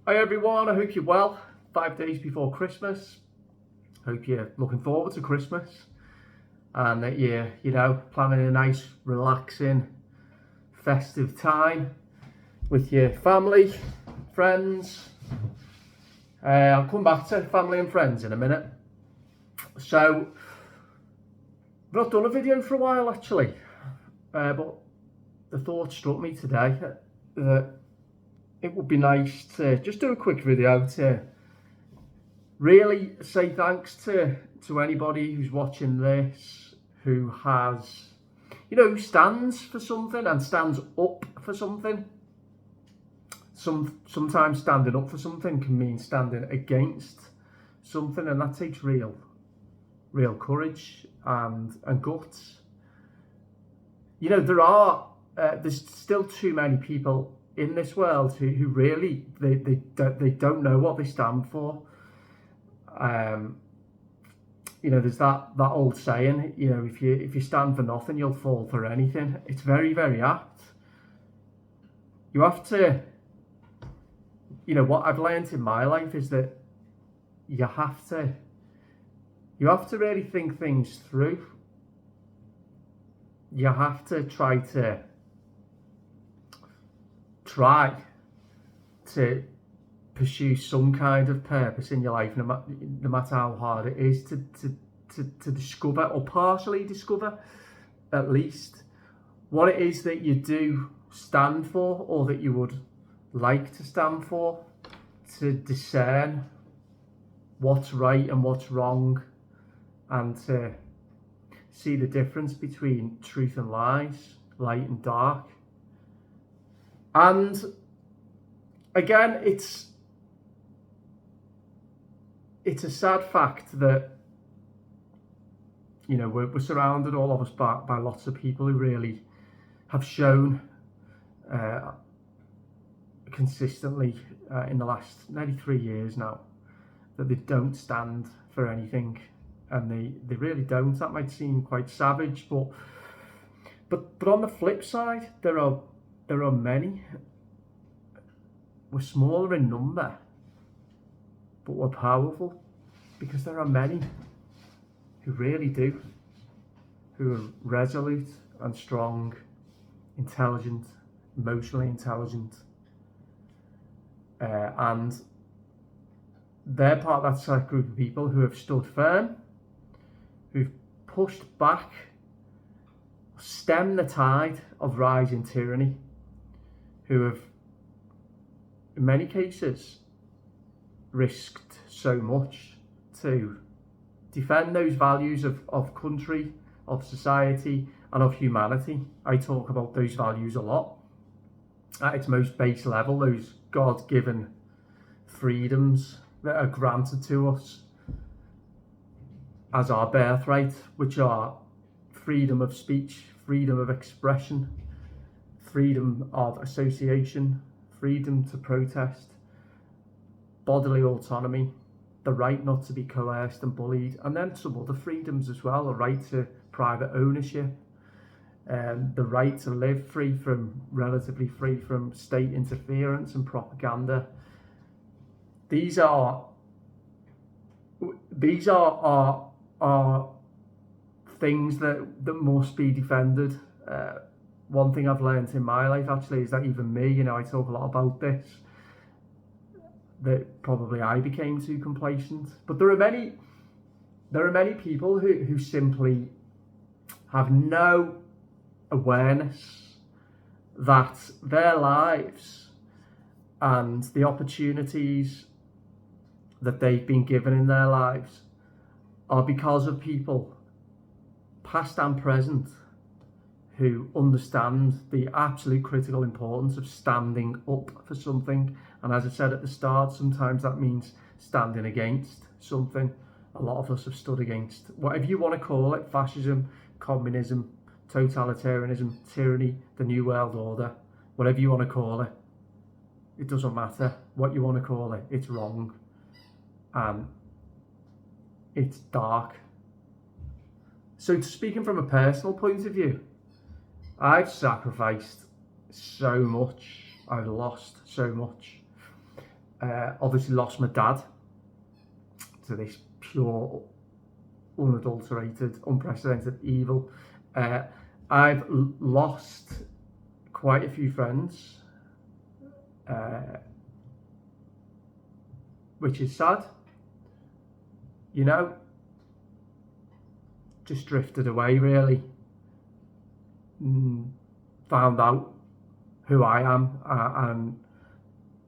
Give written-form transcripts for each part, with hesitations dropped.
Hi everyone, I hope you're well. 5 days before Christmas. Hope you're looking forward to Christmas and that you're, planning a nice, relaxing, festive time with your family, friends. I'll come back to family and friends in a minute. So, I've not done a video for a while actually, but the thought struck me today that it would be nice to just do a quick video to really say thanks to anybody who's watching this, who has, who stands for something and stands up for something. Sometimes standing up for something can mean standing against something, and that takes real courage and guts. There's still too many people in this world who really they don't know what they stand for. There's that old saying, if you stand for nothing, you'll fall for anything. It's very, very apt. You have to, what I've learned in my life is that you have to really think things through. You have to try to pursue some kind of purpose in your life, no matter how hard it is to discover, or partially discover at least, what it is that you do stand for, or that you would like to stand for, to discern what's right and what's wrong, and to see the difference between truth and lies, light and dark. And again, it's a sad fact that we're surrounded, all of us, by lots of people who really have shown consistently in the last nearly 3 years now that they don't stand for anything, and they really don't. That might seem quite savage, but on the flip side, there are many. We're smaller in number, but we're powerful, because there are many who really do, who are resolute and strong, intelligent, emotionally intelligent, and they're part of that select group of people who have stood firm, who've pushed back, stemmed the tide of rising tyranny, who have, in many cases, risked so much to defend those values of country, of society, and of humanity. I talk about those values a lot. At its most base level, those God-given freedoms that are granted to us as our birthright, which are freedom of speech, freedom of expression, freedom of association, freedom to protest, bodily autonomy, the right not to be coerced and bullied, and then some other freedoms as well, the right to private ownership, the right to live relatively free from state interference and propaganda. These are things that must be defended. One thing I've learned in my life actually is that even me, I talk a lot about this, that probably I became too complacent. But there are many people who simply have no awareness that their lives and the opportunities that they've been given in their lives are because of people, past and present, who understand the absolute critical importance of standing up for something. And as I said at the start, sometimes that means standing against something. A lot of us have stood against, whatever you want to call it, fascism, communism, totalitarianism, tyranny, the New World Order, whatever you want to call it. It doesn't matter what you want to call it, it's wrong. And it's dark. So speaking from a personal point of view, I've sacrificed so much, I've lost so much, obviously lost my dad to this pure, unadulterated, unprecedented evil. I've lost quite a few friends, which is sad. You know, just drifted away really. Found out who I am, and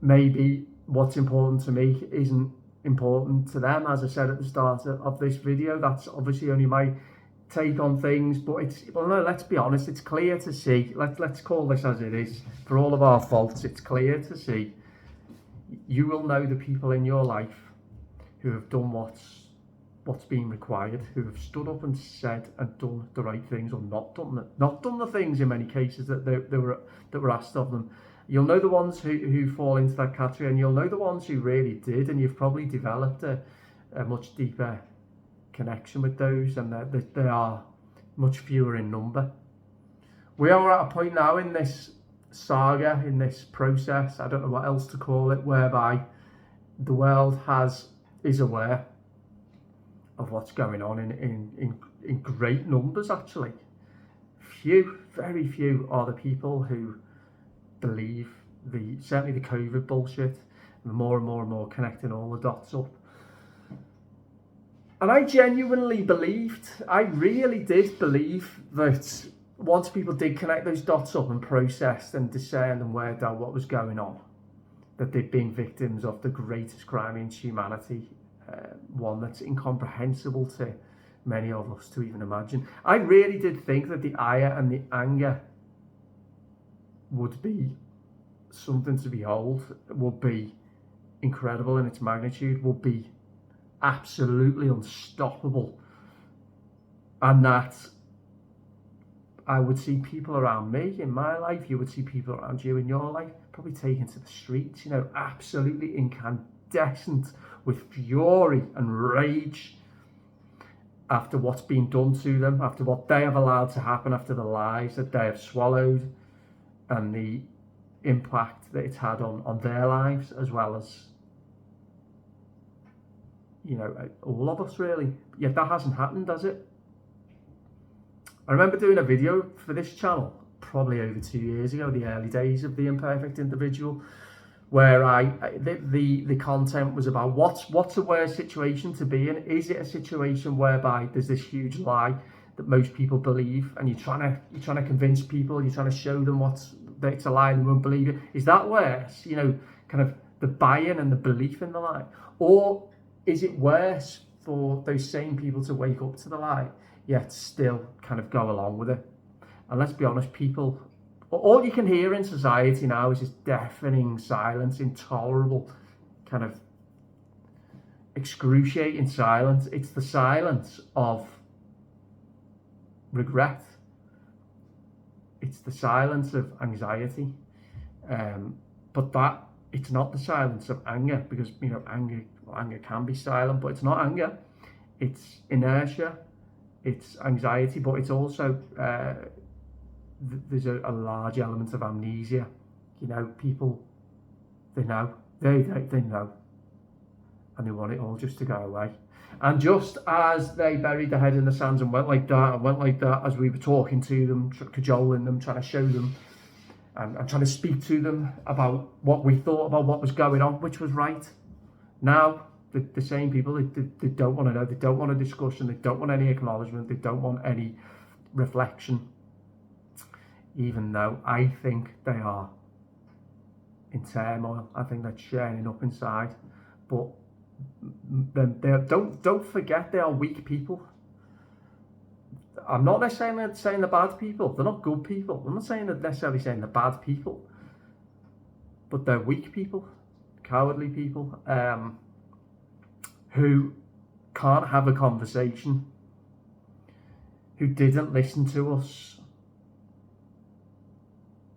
maybe what's important to me isn't important to them. As I said at the start of this video, that's obviously only my take on things, but it's, well, no, let's be honest, it's clear to see, let's call this as it is, for all of our faults, it's clear to see. You will know the people in your life who have done what's been required, who have stood up and said and done the right things, or not done the things in many cases that were asked of them. You'll know the ones who fall into that category, and you'll know the ones who really did, and you've probably developed a much deeper connection with those, and they are much fewer in number. We are at a point now in this saga, in this process, I don't know what else to call it, whereby the world is aware of what's going on in great numbers actually. Very few are the people who believe certainly the COVID bullshit, and more and more connecting all the dots up. And I genuinely believed, I really did believe that once people did connect those dots up and processed and discerned and worked out what was going on, that they'd been victims of the greatest crime in humanity, one that's incomprehensible to many of us to even imagine. I really did think that the ire and the anger would be something to behold, would be incredible in its magnitude, would be absolutely unstoppable, and that I would see people around me in my life, you would see people around you in your life, probably taken to the streets, you know, absolutely incandescent with fury and rage after what's been done to them, after what they have allowed to happen, after the lies that they have swallowed, and the impact that it's had on their lives, as well as, you know, all of us really. Yet that hasn't happened, has it? I remember doing a video for this channel probably over 2 years ago, the early days of The Imperfect Individual, where the content was about what's a worse situation to be in. Is it a situation whereby there's this huge lie that most people believe, and you're trying to convince people, you're trying to show them that it's a lie and they won't believe it? Is that worse? You know, kind of the buy-in and the belief in the lie, or is it worse for those same people to wake up to the lie, yet still kind of go along with it? And let's be honest, people, all you can hear in society now is this deafening silence, intolerable, kind of excruciating silence. It's the silence of regret. It's the silence of anxiety. But that, it's not the silence of anger, because, you know, anger can be silent, but it's not anger. It's inertia, it's anxiety, but it's also there's a large element of amnesia. You know, people, they know, they know, and they want it all just to go away. And just as they buried their head in the sands and went like that, as we were talking to them, cajoling them, trying to show them, and trying to speak to them about what we thought about what was going on, which was right. Now, the same people, they don't want to know, they don't want a discussion, they don't want any acknowledgement, they don't want any reflection, even though I think they are in turmoil. I think they're churning up inside. But don't forget, they are weak people. I'm not necessarily saying they're bad people. They're not good people. I'm not necessarily saying they're bad people. But they're weak people, cowardly people, who can't have a conversation, who didn't listen to us.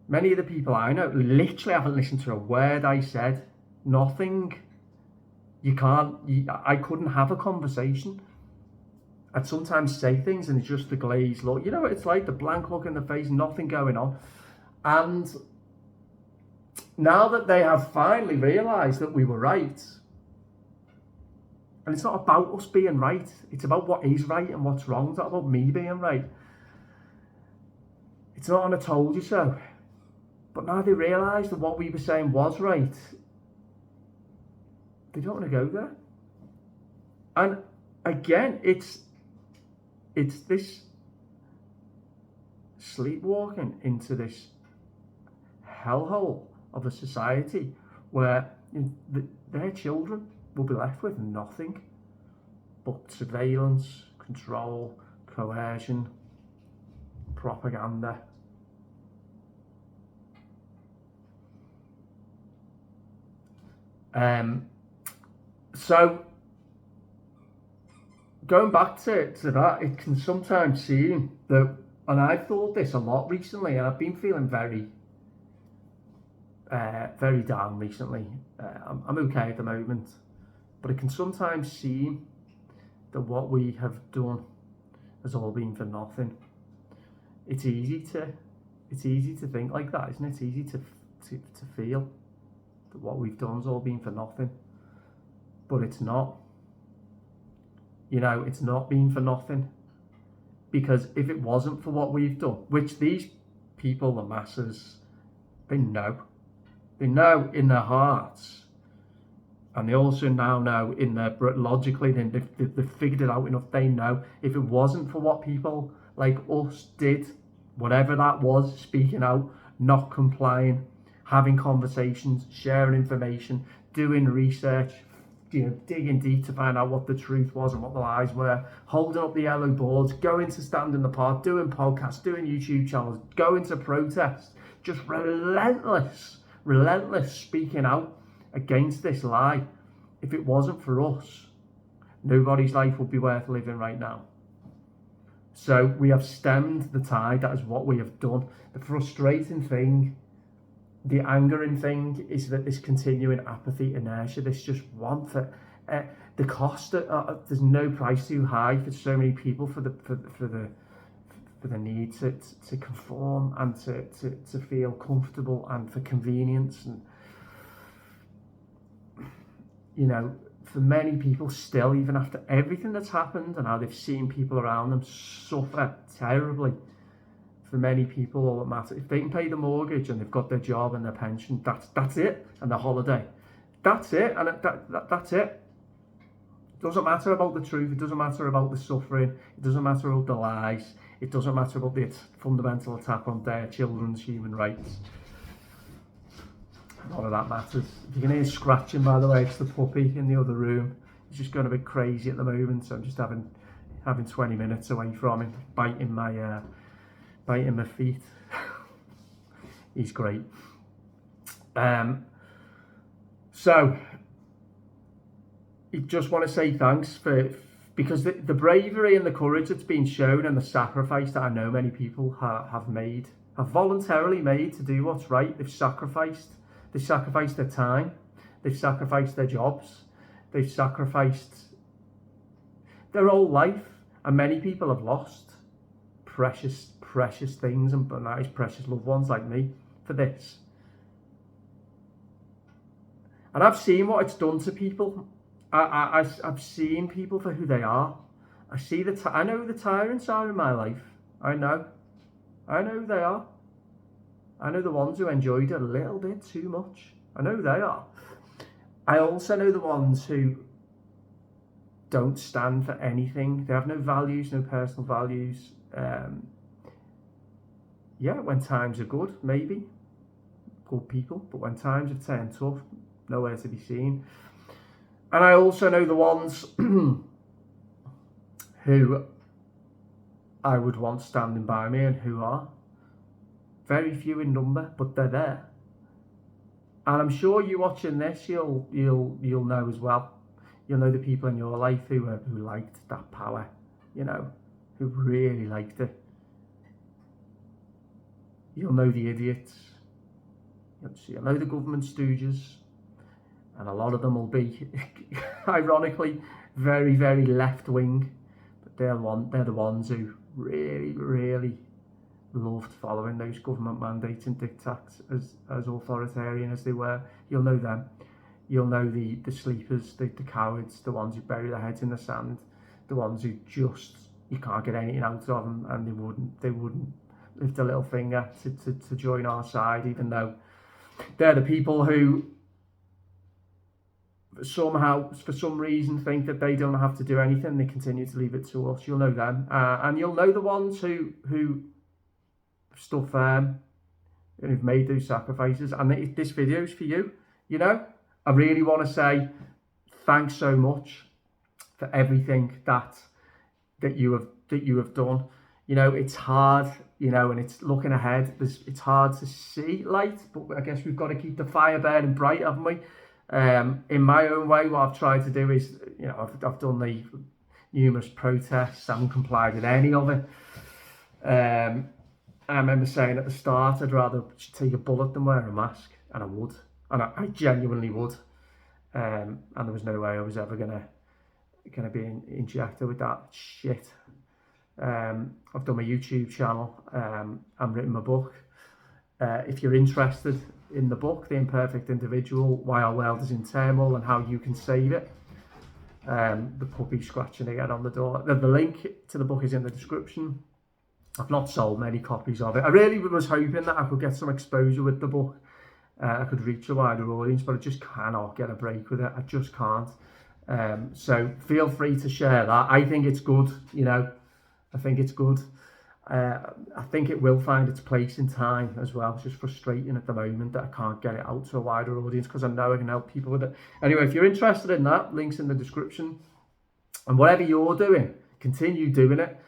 Many of the people I know literally haven't listened to a word I said. Nothing. I couldn't have a conversation. I'd sometimes say things and it's just the glazed look. You know what it's like, the blank look in the face, nothing going on. And now that they have finally realised that we were right, and it's not about us being right, it's about what is right and what's wrong. It's not about me being right. It's not on a told you so. But now they realise that what we were saying was right, they don't want to go there. And again, it's this sleepwalking into this hellhole of a society where their children will be left with nothing but surveillance, control, coercion, propaganda. So going back to that, it can sometimes seem that, and I've thought this a lot recently, and I've been feeling very down recently. I'm okay at the moment, but it can sometimes seem that what we have done has all been for nothing. It's easy to think like that, isn't it? It's easy to feel that what we've done has all been for nothing, but it's not. You know, it's not been for nothing, because if it wasn't for what we've done, which these people, the masses, they know in their hearts, and they also now know in their logically, they've figured it out enough. They know if it wasn't for what people like us did, whatever that was, speaking out, not complying, having conversations, sharing information, doing research, digging deep to find out what the truth was and what the lies were, holding up the yellow boards, going to stand in the park, doing podcasts, doing YouTube channels, going to protest, just relentless speaking out against this lie. If it wasn't for us, nobody's life would be worth living right now. So we have stemmed the tide. That is what we have done. The frustrating thing, the angering thing, is that this continuing apathy, inertia, this just want for the cost. There's no price too high for so many people for the need to conform and to feel comfortable, and for convenience. And for many people still, even after everything that's happened and how they've seen people around them suffer terribly, for many people, all that matters, if they can pay the mortgage and they've got their job and their pension, that's it, and their holiday, that's it, and that's it. It doesn't matter about the truth, it doesn't matter about the suffering, it doesn't matter about the lies, it doesn't matter about the fundamental attack on their children's human rights. None of that matters. If you can hear scratching, by the way, it's the puppy in the other room. He's just going a bit crazy at the moment, so I'm just having 20 minutes away from him, biting my feet. He's great. So I just want to say thanks because the bravery and the courage that's been shown, and the sacrifice that I know many people have voluntarily made to do what's right. They've sacrificed their time, they've sacrificed their jobs, they've sacrificed their whole life, and many people have lost precious things, and that is precious loved ones like me, for this. And I've seen what it's done to people. I've seen people for who they are. I know the tyrants are in my life. I know who they are. I know the ones who enjoyed it a little bit too much. I know they are. I also know the ones who don't stand for anything. They have no values, no personal values. When times are good, maybe. Good people. But when times have turned tough, nowhere to be seen. And I also know the ones who I would want standing by me, and who are very few in number, but they're there. And I'm sure you watching this, you'll know as well. You'll know the people in your life who liked that power, who really liked it. You'll know the idiots. You'll know the government stooges, and a lot of them will be, ironically, very, very left wing. But they're the ones who really, really loved following those government mandates and diktats as authoritarian as they were. You'll know them. You'll know the sleepers, the cowards, the ones who bury their heads in the sand, the ones who just, you can't get anything out of them, and they wouldn't lift a little finger to join our side, even though they're the people who somehow, for some reason, think that they don't have to do anything. They continue to leave it to us. You'll know them, and you'll know the ones who stood firm and who've made those sacrifices. And this video's for you. You know, I really want to say thanks so much for everything that you have done. You know, it's hard, you know, and it's looking ahead. It's hard to see light, but I guess we've got to keep the fire burning bright, haven't we? In my own way, what I've tried to do is, you know, I've done the numerous protests. I haven't complied with any of it. I remember saying at the start, I'd rather take a bullet than wear a mask, and I would, and I genuinely would. And there was no way I was ever gonna be injected with that shit. I've done my YouTube channel. I've written my book. If you're interested in the book, The Imperfect Individual, Why Our World is in Turmoil and How You Can Save It, the puppy scratching again on the door. The link to the book is in the description. I've not sold many copies of it. I really was hoping that I could get some exposure with the book. I could reach a wider audience, but I just cannot get a break with it. I just can't. So feel free to share that. I think it's good, you know. I think it's good. I think it will find its place in time as well. It's just frustrating at the moment that I can't get it out to a wider audience, because I know I can help people with it. Anyway, if you're interested in that, links in the description. And whatever you're doing, continue doing it.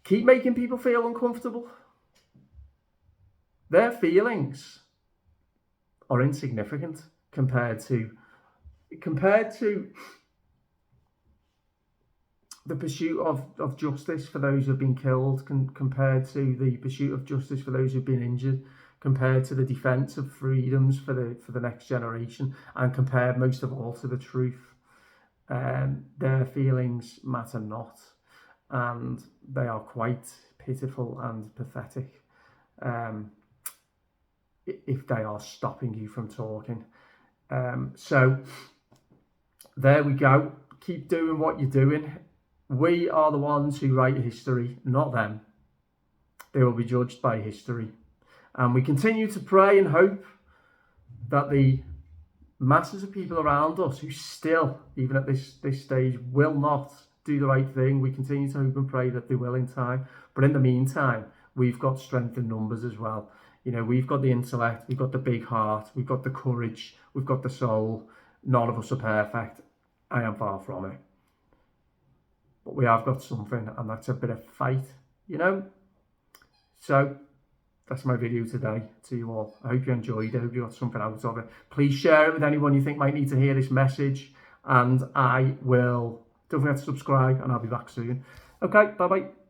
Keep making people feel uncomfortable. Their feelings are insignificant compared to the pursuit of justice for those who've been killed, compared to the pursuit of justice for those who've been injured, compared to the defence of freedoms for the next generation, and compared most of all to the truth. Their feelings matter not, and they are quite pitiful and pathetic if they are stopping you from talking. So there we go. Keep doing what you're doing. We are the ones who write history, not them. They will be judged by history. And we continue to pray and hope that the masses of people around us who still, even at this stage, will not do the right thing, we continue to hope and pray that they will in time. But in the meantime, we've got strength in numbers as well. You know, we've got the intellect, we've got the big heart, we've got the courage, we've got the soul. None of us are perfect. I am far from it. But we have got something, and that's a bit of fight, you know? So that's my video today to you all. I hope you enjoyed it. I hope you got something out of it. Please share it with anyone you think might need to hear this message. And don't forget to subscribe, and I'll be back soon. Okay, bye-bye.